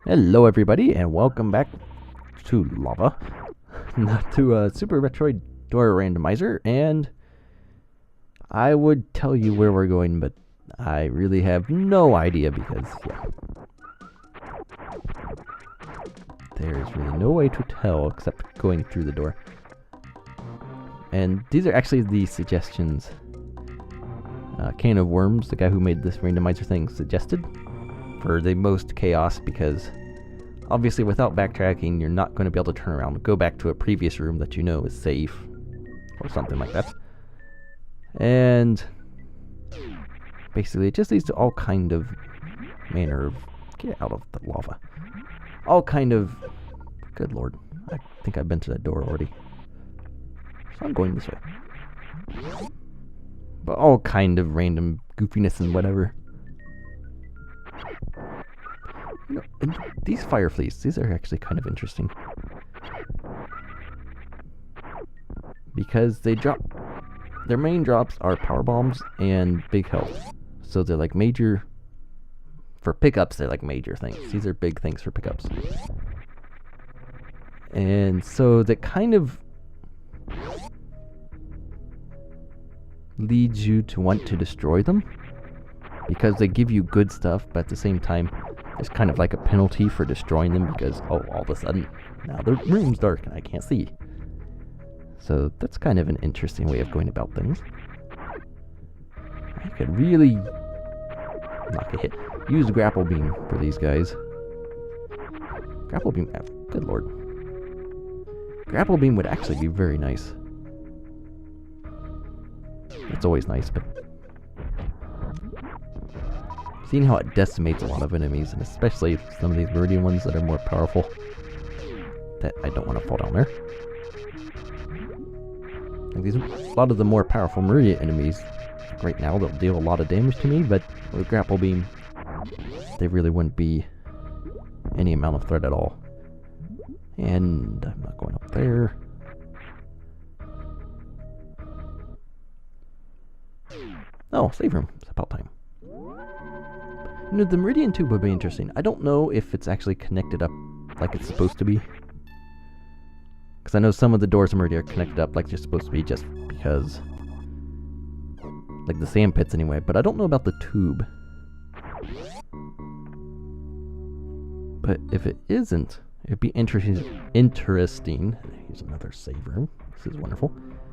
Hello everybody and welcome back to Lava, not to Super Metroid Door Randomizer, and I would tell you where we're going, but I really have no idea because, yeah, there's really no way to tell except going through the door. And these are actually the suggestions Can of Worms, the guy who made this randomizer thing, suggested for the most chaos, because obviously without backtracking you're not going to be able to turn around and go back to a previous room that you know is safe or something like that. And basically it just leads to all kind of manner of, get out of the lava, all kind of, good lord, I think I've been to that door already, so I'm going this way, but all kind of random goofiness and whatever. You know, and these fire fleas, these are actually kind of interesting, because they drop, their main drops are power bombs and big health. So they're like major, for pickups they're like major things. These are big things for pickups. And so that kind of leads you to want to destroy them, because they give you good stuff, but at the same time there's kind of like a penalty for destroying them, because all of a sudden now the room's dark and I can't see. So that's kind of an interesting way of going about things. I could really not get hit. Use grapple beam for these guys. Grapple beam, good lord. Grapple beam would actually be very nice. It's always nice, but seeing how it decimates a lot of enemies, and especially some of these Meridian ones that are more powerful, that I don't want to fall down there. Like these, a lot of the more powerful Meridian enemies, right now they'll deal a lot of damage to me, but with grapple beam, they really wouldn't be any amount of threat at all. And I'm not going up there. Oh, save room. It's about time. You know, the Meridian Tube would be interesting. I don't know if it's actually connected up like it's supposed to be, because I know some of the doors in Meridian are connected up like they're supposed to be, just because, like the sand pits anyway, but I don't know about the tube. But if it isn't, it'd be interesting. Here's another save room. This is wonderful.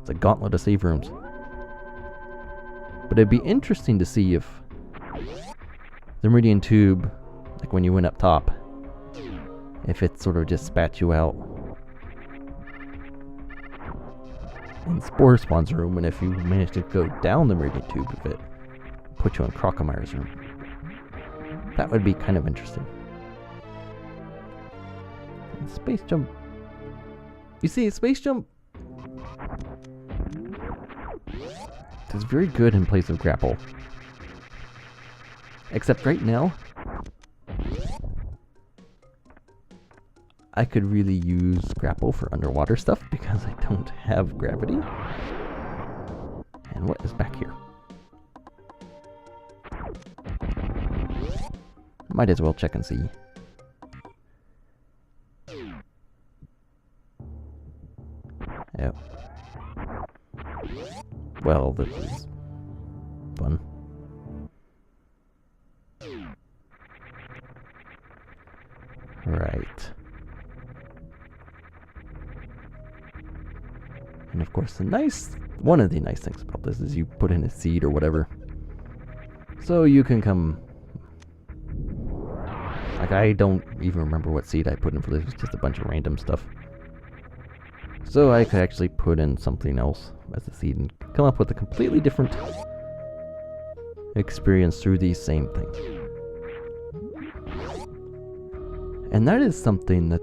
It's a gauntlet of save rooms. But it'd be interesting to see if the Meridian Tube, like when you went up top, if it sort of just spat you out in Spore Spawn's room, and if you manage to go down the Meridian Tube, if it put you in Crocamire's room. That would be kind of interesting. And Space Jump, you see, Space Jump is very good in place of grapple. Except right now, I could really use grapple for underwater stuff because I don't have gravity. And what is back here? Might as well check and see. Oh. Well, this is fun. Right. And of course, one of the nice things about this is you put in a seed or whatever, so you can come. Like, I don't even remember what seed I put in for this. It was just a bunch of random stuff. So I could actually put in something else as a seed and come up with a completely different experience through these same things. And that is something that,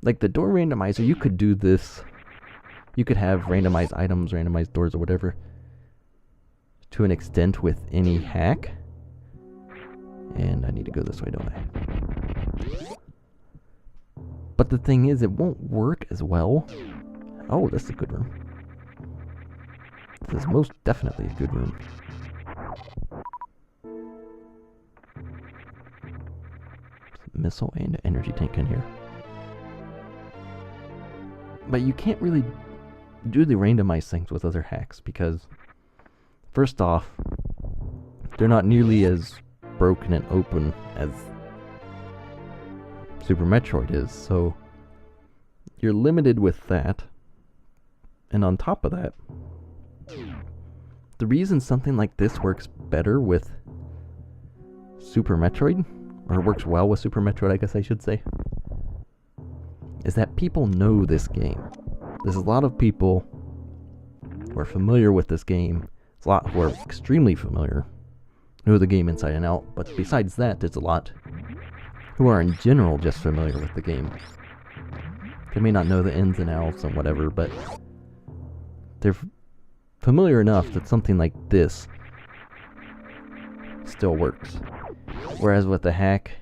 like the door randomizer, you could do this. You could have randomized items, randomized doors, or whatever, to an extent with any hack. And I need to go this way, don't I? But the thing is, it won't work as well. Oh, this is a good room. This is most definitely a good room. missile and energy tank in here. But you can't really do the randomized things with other hacks because, first off, they're not nearly as broken and open as Super Metroid is, so you're limited with that. And on top of that, the reason something like this works better with Super Metroid, or works well with Super Metroid, I guess I should say, is that people know this game. There's a lot of people who are familiar with this game. There's a lot who are extremely familiar, know the game inside and out, but besides that, there's a lot who are in general just familiar with the game. They may not know the ins and outs and whatever, but they're familiar enough that something like this still works. Whereas with the hack,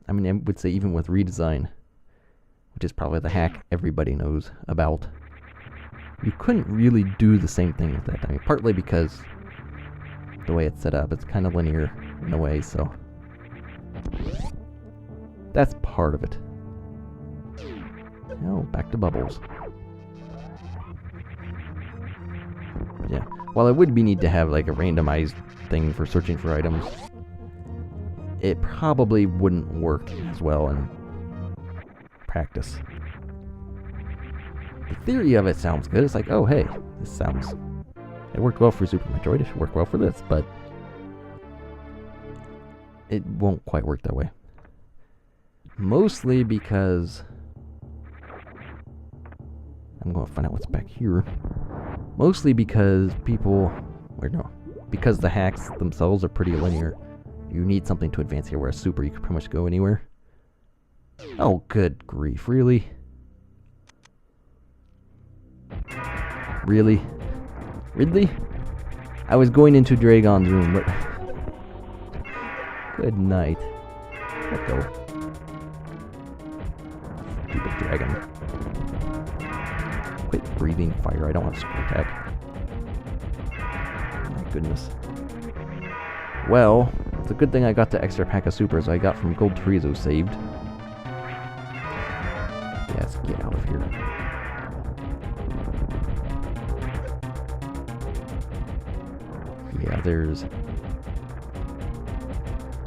I mean, I would say even with redesign, which is probably the hack everybody knows about, you couldn't really do the same thing with that. I mean, partly because the way it's set up, it's kind of linear in a way, so that's part of it. Oh, back to bubbles. But yeah, while it would be neat to have like a randomized thing for searching for items, it probably wouldn't work as well in practice. The theory of it sounds good. It's like, oh hey, it worked well for Super Metroid, it should work well for this, but it won't quite work that way. Mostly because I'm going to find out what's back here. Mostly because because the hacks themselves are pretty linear. You need something to advance here, whereas Super, you can pretty much go anywhere. Oh, good grief, really? Really? Ridley? I was going into Draygon's room, but good night. Let go. Stupid dragon. Quit breathing fire, I don't have super attack. My goodness. Well, it's a good thing I got the extra pack of supers I got from Gold Chorizo saved. Yes, get out of here. Yeah, there's...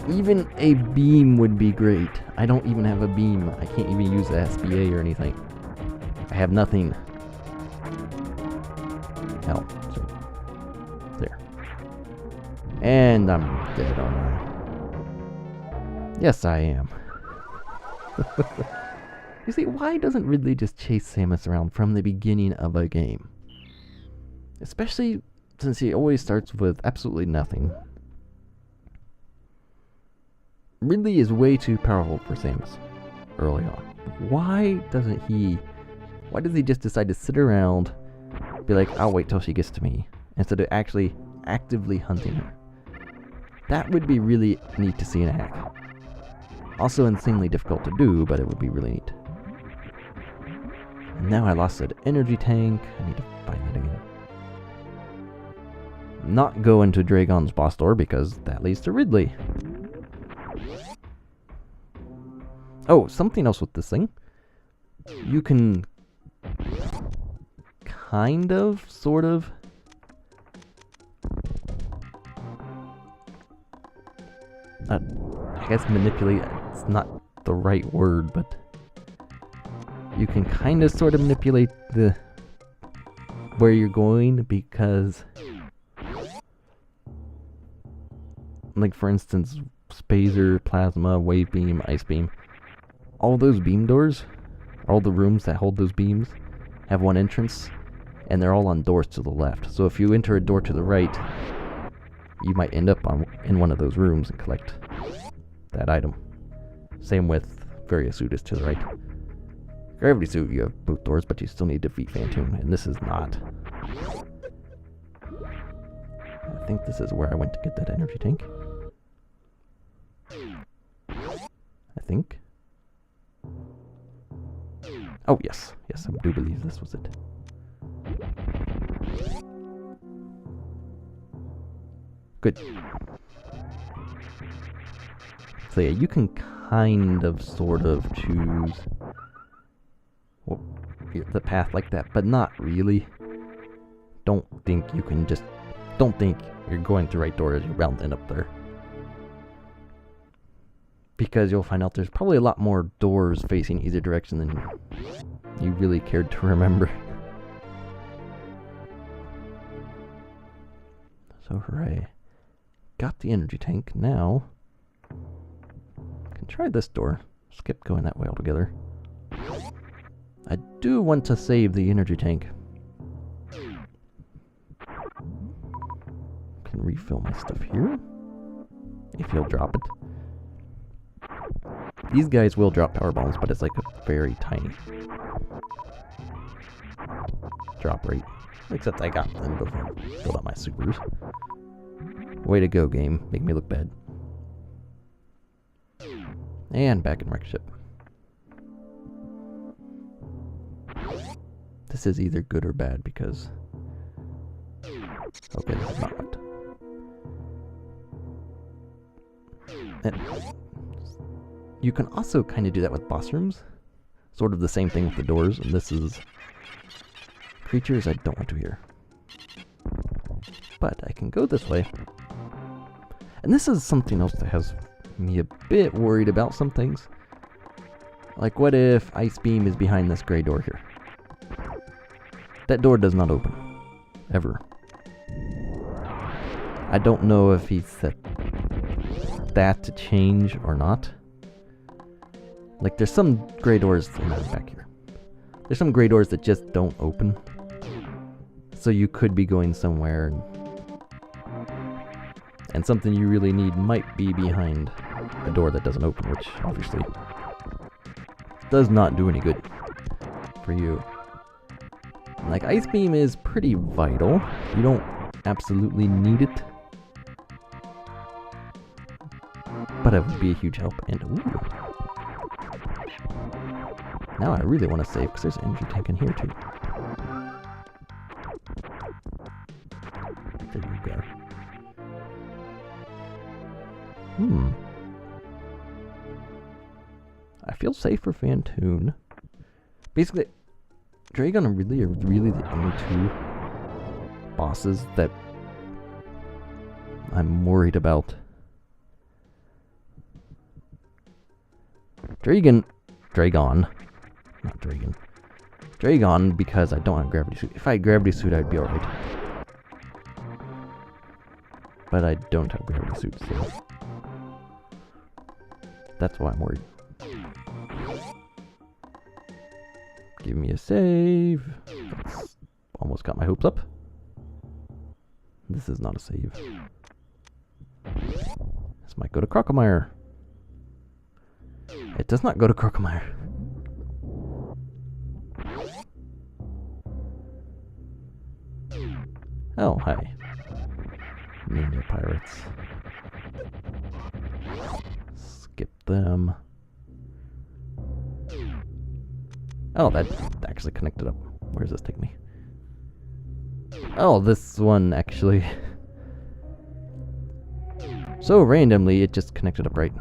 Even a beam would be great. I don't even have a beam. I can't even use the SBA or anything. I have nothing. Hell. So, there. And I'm dead, aren't I? Yes, I am. You see, why doesn't Ridley just chase Samus around from the beginning of a game? Especially since he always starts with absolutely nothing. Ridley is way too powerful for Samus early on. Why does he just decide to sit around, be like, I'll wait till she gets to me, instead of actually actively hunting her? That would be really neat to see in a hack. Also insanely difficult to do, but it would be really neat. And now I lost that energy tank. I need to find that again. Not go into Draygon's boss door because that leads to Ridley. Oh, something else with this thing. You can kind of, sort of, I guess manipulate, it's not the right word, but you can kind of sort of manipulate where you're going, because like for instance, Spazer, Plasma, Wave Beam, Ice Beam, all those beam doors, all the rooms that hold those beams have one entrance, and they're all on doors to the left. So if you enter a door to the right, you might end up in one of those rooms and collect that item. Same with various suits to the right. Gravity Suit, you have both doors, but you still need to defeat Phantom, and this is not. I think this is where I went to get that energy tank. I think. Oh, yes. Yes, I do believe this was it. Good. say, you can kind of, sort of choose the path like that, but not really. Don't think you're going through the right door as you end up there. Because you'll find out there's probably a lot more doors facing either direction than you really cared to remember. So hooray. Got the energy tank. Now, I can try this door. Skip going that way altogether. I do want to save the energy tank. Can refill my stuff here. If you'll drop it. These guys will drop power bombs, but it's like a very tiny drop rate. Except I got them before I filled out my supers. Way to go, game. Make me look bad. And back in wreck ship. This is either good or bad because... Okay, this is not right. And you can also kind of do that with boss rooms. Sort of the same thing with the doors, and this is creatures I don't want to hear. But I can go this way. And this is something else that has me a bit worried about some things. Like, what if Ice Beam is behind this gray door here? That door does not open. Ever. I don't know if he set that to change or not. Like, there's some gray doors back here. There's some gray doors that just don't open. So you could be going somewhere and something you really need might be behind a door that doesn't open, which obviously does not do any good for you. Like, Ice Beam is pretty vital. You don't absolutely need it, but it would be a huge help. And ooh, now I really want to save because there's an energy tank in here too. There you go. I feel safe for Phantoon. Basically, Draygon and Ridley are really the only two bosses that I'm worried about. Draygon, because I don't have Gravity Suit. If I had Gravity Suit, I'd be alright. But I don't have Gravity Suit, so that's why I'm worried. Give me a save. That's almost got my hopes up. This is not a save. This might go to Crocomire. It does not go to Crocomire. Oh, hi. Ninja pirates. Skip them. Oh, that actually connected up. Where does this take me? Oh, this one actually. So randomly, it just connected up right.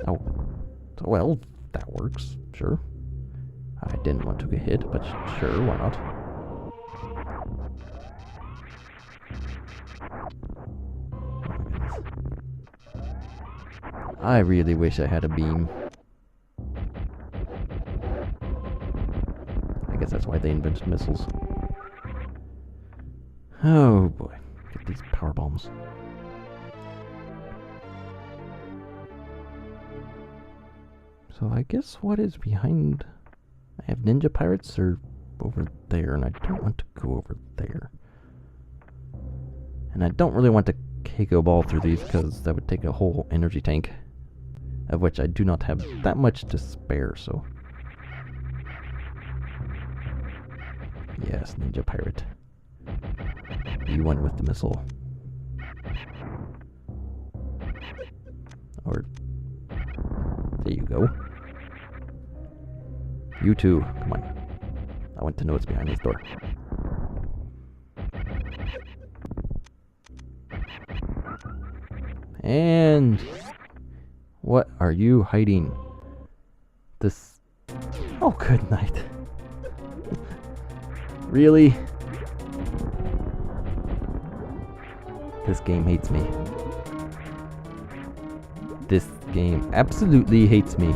Oh, well, that works. Sure. I didn't want to get hit, but sure, why not? I really wish I had a beam. I guess that's why they invented missiles. Oh boy, get these power bombs. So I guess what is behind... I have ninja pirates are over there, and I don't want to go over there. And I don't really want to Keiko ball through these, because that would take a whole energy tank, of which I do not have that much to spare, so... Yes, ninja pirate. You won with the missile. Or... There you go. You too. Come on. I want to know what's behind this door. And what are you hiding? This... Oh, good night. Really? This game hates me. This game absolutely hates me.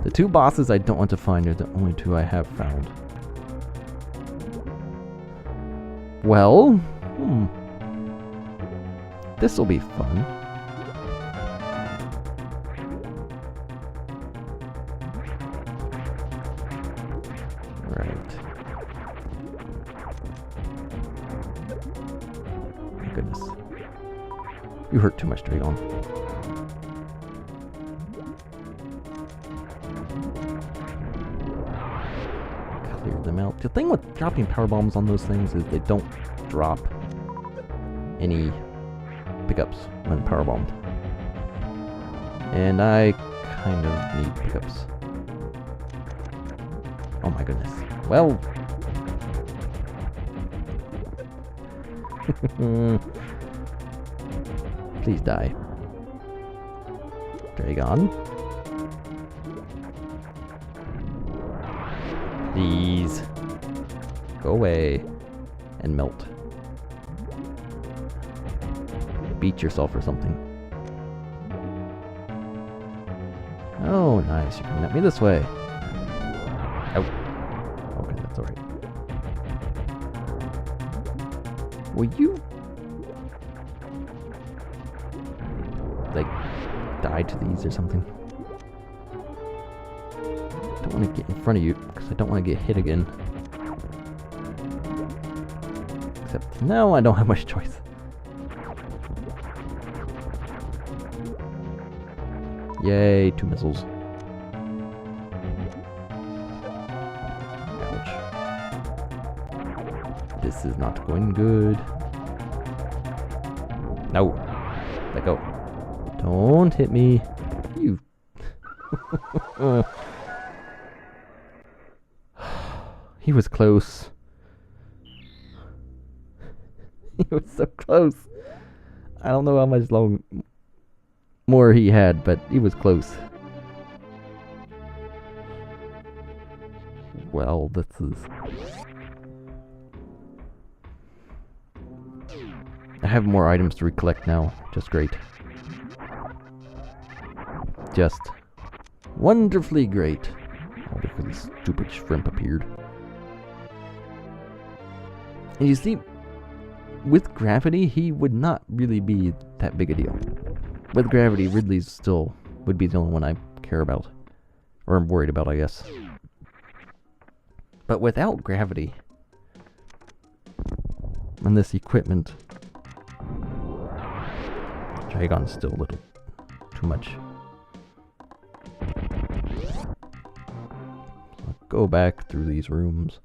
The two bosses I don't want to find are the only two I have found. Well, this'll be fun. Right. My goodness. You hurt too much, Draygon. Clear them out. The thing with dropping power bombs on those things is they don't drop any pickups when power bombed. And I kind of need pickups. Oh my goodness. Well. Please die. Draygon. Please. Go away. And melt. Beat yourself or something. Oh, nice. You're coming at me this way. Oh. Okay, that's alright. Will you... like, die to these or something? I don't want to get in front of you, because I don't want to get hit again. Except now I don't have much choice. Yay, 2 missiles. Ouch. This is not going good. No. Let go. Don't hit me. You. He was close. He was so close. I don't know how much more he had, but he was close. Well, this is... I have more items to recollect now. Just great. Just wonderfully great. Oh, because this stupid shrimp appeared. And you see, with gravity, he would not really be that big a deal. With gravity, Ridley still would be the only one I care about. Or I'm worried about, I guess. But without gravity, and this equipment, Draygon's still a little too much. So I'll go back through these rooms.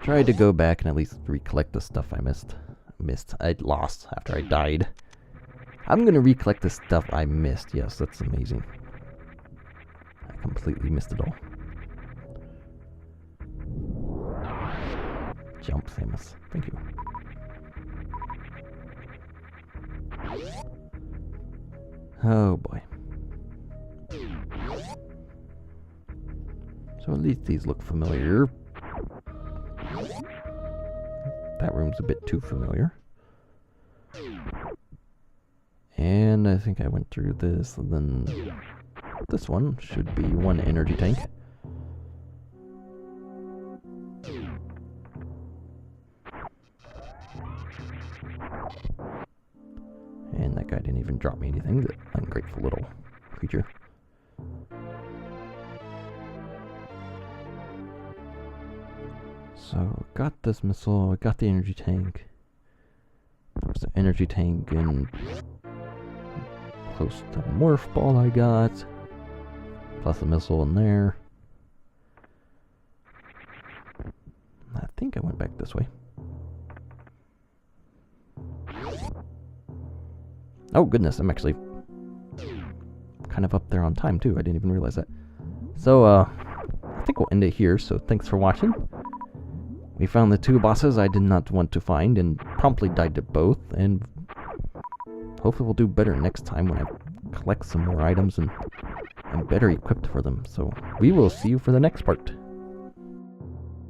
Tried to go back and at least recollect the stuff I missed. I lost after I died. I'm gonna recollect the stuff I missed. Yes, that's amazing. I completely missed it all. Jump, Samus. Thank you. Oh boy. So at least these look familiar. That room's a bit too familiar. And I think I went through this, and then this one should be one energy tank. And that guy didn't even drop me anything, that ungrateful little creature. So, got this missile, I got the energy tank. There's the energy tank and close to the morph ball I got. Plus a missile in there. I think I went back this way. Oh goodness, I'm actually kind of up there on time too. I didn't even realize that. So, I think we'll end it here, so thanks for watching. We found the 2 bosses I did not want to find and promptly died to both, and hopefully we'll do better next time when I collect some more items and I'm better equipped for them. So we will see you for the next part.